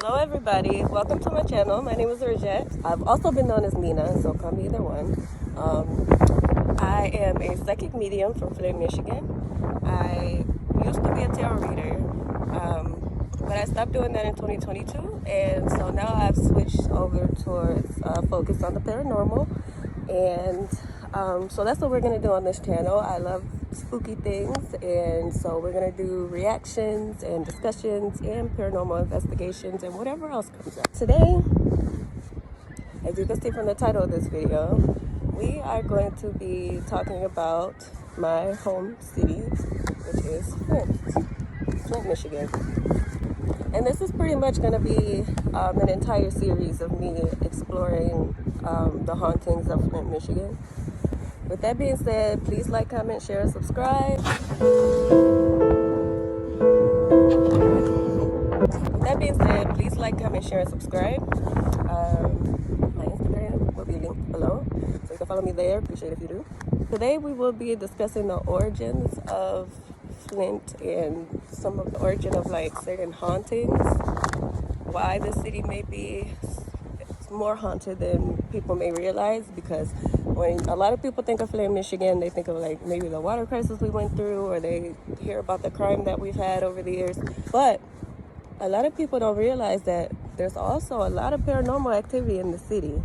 Hello everybody, welcome to my channel. My name is Rajette. I've also been known as Nina, so call me either one. I am a psychic medium from Flint, Michigan. I used to be a tarot reader, but I stopped doing that in 2022, and so now I've switched over towards focus on the paranormal, and so that's what we're going to do on this channel. I love spooky things, and so we're going to do reactions and discussions and paranormal investigations and whatever else comes up. Today, as you can see from the title of this video, we are going to be talking about my home city, which is Flint, Michigan. And this is pretty much going to be an entire series of me exploring the hauntings of Flint, Michigan. With that being said, please like, comment, share, and subscribe. With that being said, please like, comment, share, and subscribe. My Instagram will be linked below, so you can follow me there. Appreciate it if you do. Today we will be discussing the origins of Flint and some of the origin of like certain hauntings. Why the city may be more haunted than people may realize, because when a lot of people think of Flint, Michigan, they think of like maybe the water crisis we went through, or they hear about the crime that we've had over the years. But a lot of people don't realize that there's also a lot of paranormal activity in the city.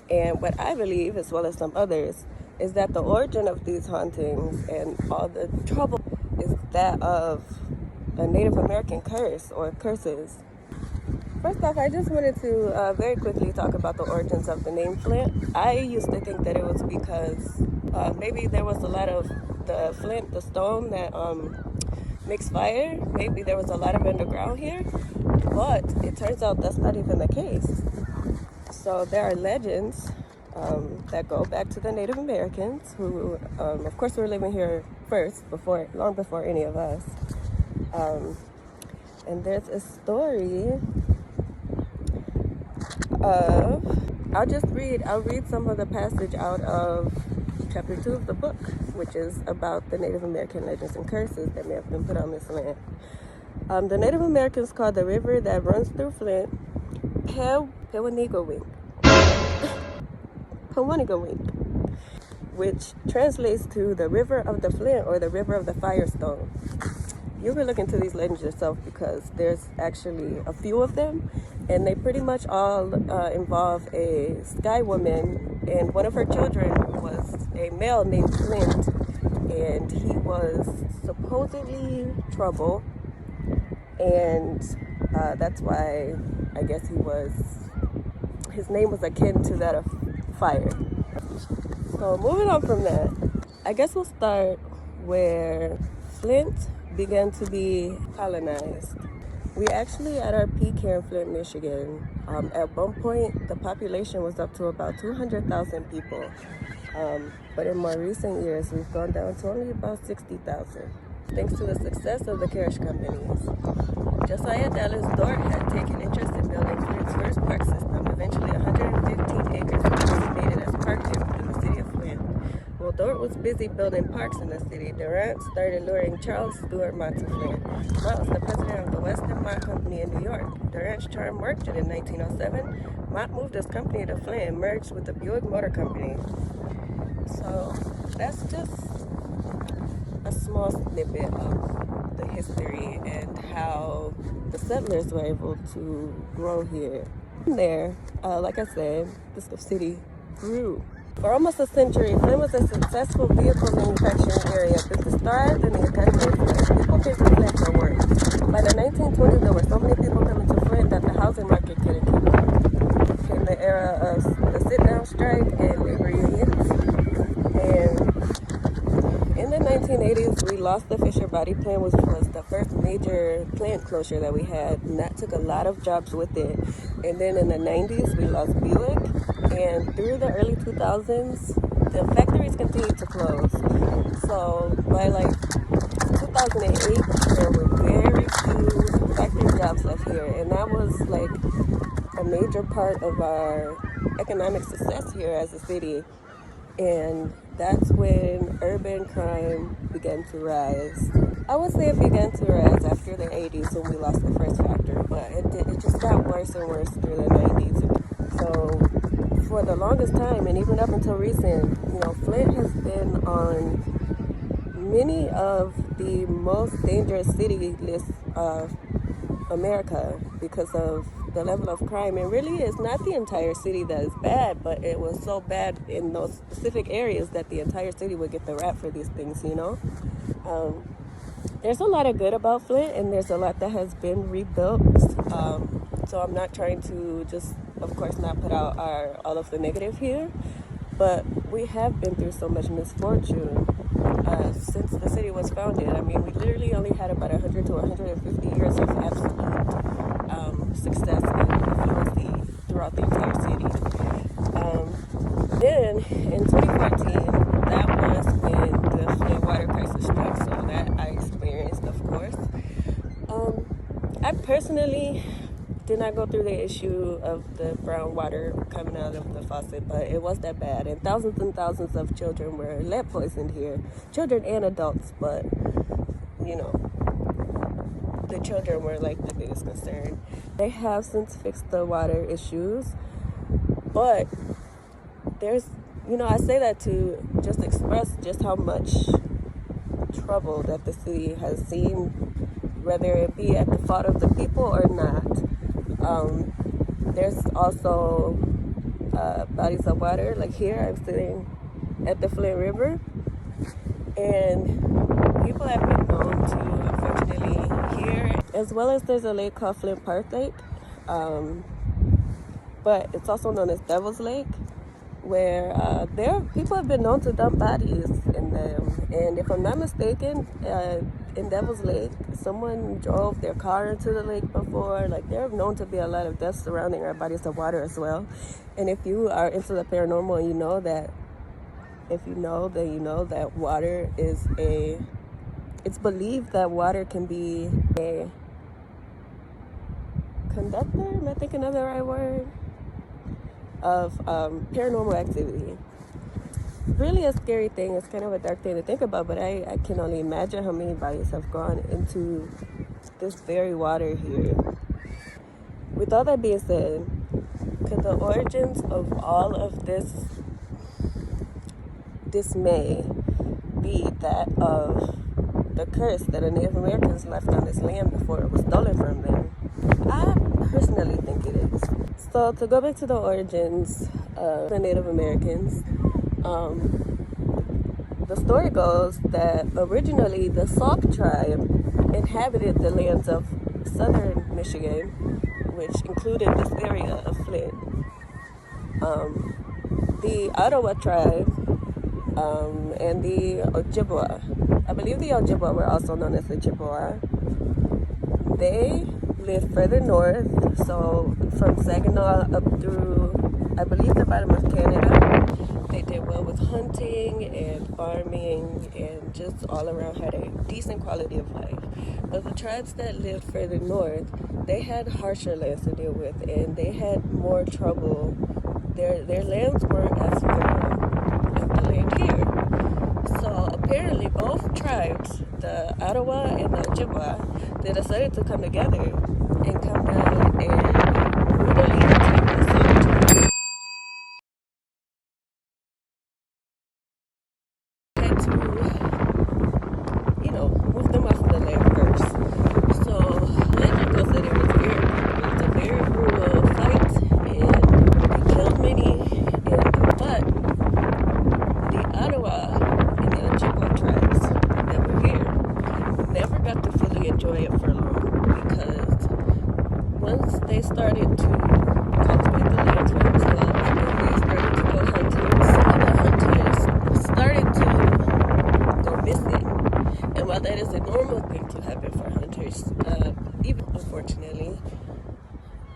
And what I believe, as well as some others, is that the origin of these hauntings and all the trouble is that of a Native American curse or curses. First off, I just wanted to very quickly talk about the origins of the name Flint. I used to think that it was because maybe there was a lot of the flint, the stone that makes fire. Maybe there was a lot of underground here, but it turns out that's not even the case. So there are legends that go back to the Native Americans who, of course, were living here first, long before any of us. And there's a story I'll read some of the passage out of chapter 2 of the book, which is about the Native American legends and curses that may have been put on this land. The Native Americans called the river that runs through Flint Pewanigawink, which translates to the river of the Flint or the river of the Firestone. You can look into these legends yourself, because there's actually a few of them, and they pretty much all involve a sky woman, and one of her children was a male named Flint, and he was supposedly trouble, and that's why I guess his name was akin to that of fire. So moving on from that, I guess we'll start where Flint began to be colonized. We actually, at our peak here in Flint, Michigan, at one point the population was up to about 200,000 people, but in more recent years we've gone down to only about 60,000, thanks to the success of the carriage companies. Josiah Dallas Dort had taken interest in building Flint's first park system. Eventually 115 acres were designated as park land in the city of Flint. While Dort was busy building parks in the city, Durant started luring Charles Stewart Mott to Flint. Mott was the president of the Western Mott Company in New York. Durant's charm worked, and in 1907, Mott moved his company to Flint and merged with the Buick Motor Company. So that's just a small snippet of the history and how the settlers were able to grow here. From there, like I said, this city grew. For almost a century, Flint was a successful vehicle manufacturing area. Business thrived and the economy flourished. People came to Flint for work. By the 1920s, there were so many people coming to Flint that the housing market couldn't keep up. Came the era of the sit-down strike and labor unions. And in the 1980s, we lost the Fisher Body plant, which was the first major plant closure that we had, and that took a lot of jobs with it. And then in the 90s, we lost Buick. And through the early 2000s, the factories continued to close. So by like 2008, there were very few factory jobs left here. And that was like a major part of our economic success here as a city. And that's when urban crime began to rise. I would say it began to rise after the 80s when we lost the first factory, but it it just got worse and worse through the 90s. So for the longest time, and even up until recent, Flint has been on many of the most dangerous city lists of America because of the level of crime. And really, it's not the entire city that is bad, but it was so bad in those specific areas that the entire city would get the rap for these things, There's a lot of good about Flint, and there's a lot that has been rebuilt. So I'm not trying to just, of course, not put out all of the negative here, but we have been through so much misfortune since the city was founded. I mean, we literally only had about 100 to 150 years of absolute success and fluency throughout the entire city. Then in 2014, that was when the Flint water crisis struck, so that I experienced, of course. I personally did not go through the issue of the brown water coming out of the faucet, but it was that bad, and thousands of children were lead poisoned here, children and adults, but the children were like the biggest concern. They have since fixed the water issues, but there's, I say that to just express just how much trouble that the city has seen, whether it be at the fault of the people or not. There's also bodies of water, like here I'm sitting at the Flint River, and people have been known to, unfortunately, here, as well as there's a lake called Flint Park Lake, but it's also known as Devil's Lake, where people have been known to dump bodies in them. And if I'm not mistaken, in Devil's Lake, someone drove their car into the lake before. Like, there are known to be a lot of deaths surrounding our bodies of water as well. And if you are into the paranormal, you know that water is it's believed that water can be a conductor, am I thinking of the right word, of paranormal activity. Really a scary thing. It's kind of a dark thing to think about, but I can only imagine how many bodies have gone into this very water here. With all that being said, could the origins of all of this dismay be that of the curse that the Native Americans left on this land before it was stolen from them? I personally think it is. So to go back to the origins of the Native Americans, the story goes that originally the Sauk tribe inhabited the lands of southern Michigan, which included this area of Flint. The Ottawa tribe and the Ojibwa, I believe the Ojibwa were also known as the Chippewa, they lived further north, so from Saginaw up through, I believe, the bottom of Canada. They did well with hunting and farming and just all around had a decent quality of life. But the tribes that lived further north, they had harsher lands to deal with, and they had more trouble. Their lands weren't as fertile as the land here. So apparently both tribes, the Ottawa and the Ojibwa, they decided to come together and come down and brutally attack the Sauk tribe. Had to, move them off the land first. So legend goes that it was a very brutal fight, and they killed many. But the Ottawa and the Ojibwa tribes that were here never got to fully enjoy it for long, because once they started to cultivate the land for themselves and they started to go hunting, some of the hunters started to go missing. And while that is a normal thing to happen for hunters, even unfortunately,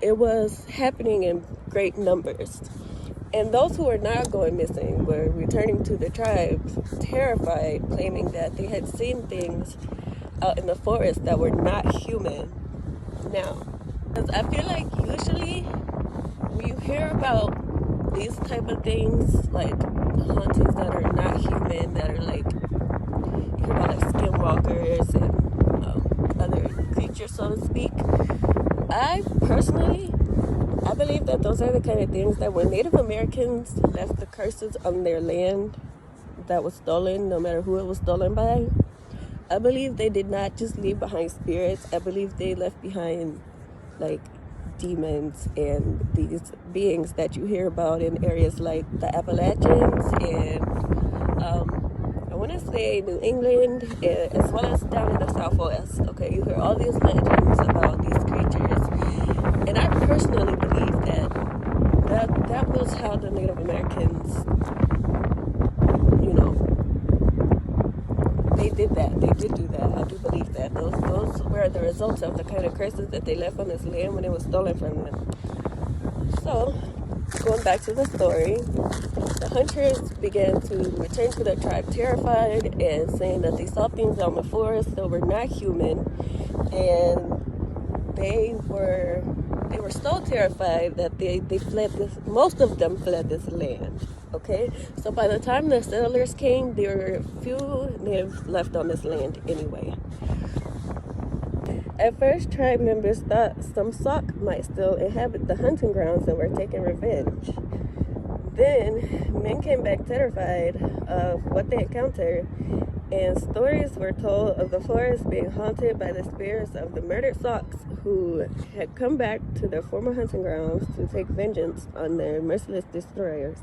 it was happening in great numbers. And those who were not going missing were returning to the tribes, terrified, claiming that they had seen things out in the forest that were not human. Now, because I feel like usually when you hear about these type of things, like hauntings that are not human, that are like, you hear about like skinwalkers and other creatures, so to speak, I personally personally, I believe that those are the kind of things that when Native Americans left the curses on their land that was stolen, no matter who it was stolen by, I believe they did not just leave behind spirits. I believe they left behind like demons and these beings that you hear about in areas like the Appalachians and I want to say New England, as well as down in the Southwest. Okay, you hear all these legends about these creatures, and I personally believe that was how the Native Americans, you know, they did that. They did do that. I do believe that. Those were the results of the kind of curses that they left on this land when it was stolen from them. So, going back to the story, the hunters began to return to their tribe terrified and saying that they saw things out in the forest that were not human, and they were so terrified that they fled this. Most of them fled this land. Okay, so by the time the settlers came, there were few natives left on this land anyway. At first, tribe members thought some Sauk might still inhabit the hunting grounds and were taking revenge. Then, men came back terrified of what they encountered, and stories were told of the forest being haunted by the spirits of the murdered Sauks who had come back to their former hunting grounds to take vengeance on their merciless destroyers.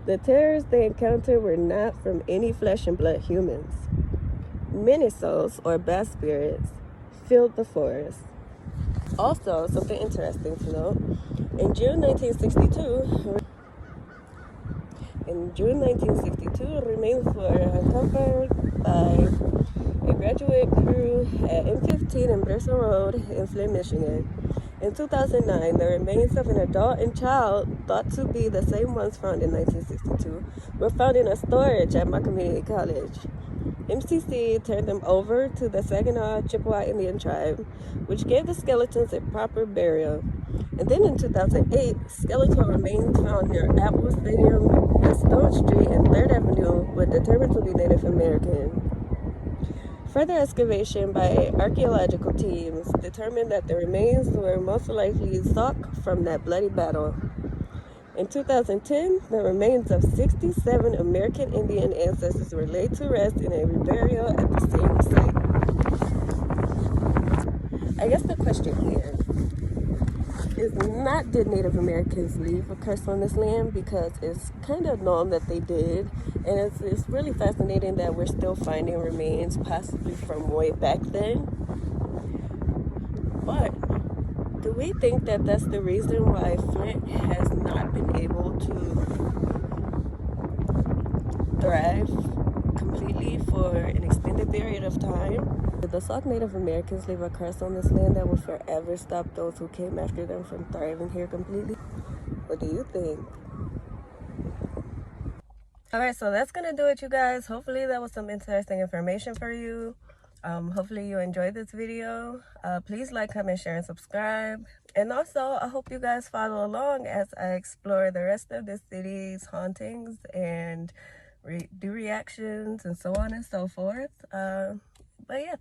The terrors they encountered were not from any flesh and blood humans. Many souls, or bad spirits, filled the forest. Also, something interesting to note, in June 1962, remains were uncovered by a graduate crew at M15 in Bristol Road in Flint, Michigan. In 2009, the remains of an adult and child, thought to be the same ones found in 1962, were found in a storage at my community college. MCC turned them over to the Saginaw Chippewa Indian tribe, which gave the skeletons a proper burial. And then in 2008, skeletal remains found near Apple Stadium at Stone Street and 3rd Avenue were determined to be Native American. Further excavation by archaeological teams determined that the remains were most likely Sauk from that bloody battle. In 2010, the remains of 67 American Indian ancestors were laid to rest in a reburial at the same site. I guess the question here is not did Native Americans leave a curse on this land, because it's kind of known that they did, and it's really fascinating that we're still finding remains possibly from way back then. But do we think that that's the reason why Flint has not been able to thrive completely for an extended period of time? Did the Sauk Native Americans leave a curse on this land that will forever stop those who came after them from thriving here completely? What do you think? Alright, so that's gonna do it, you guys. Hopefully that was some interesting information for you. Hopefully you enjoyed this video. Please like, comment, share, and subscribe. And also, I hope you guys follow along as I explore the rest of the city's hauntings and do reactions and so on and so forth. But yeah.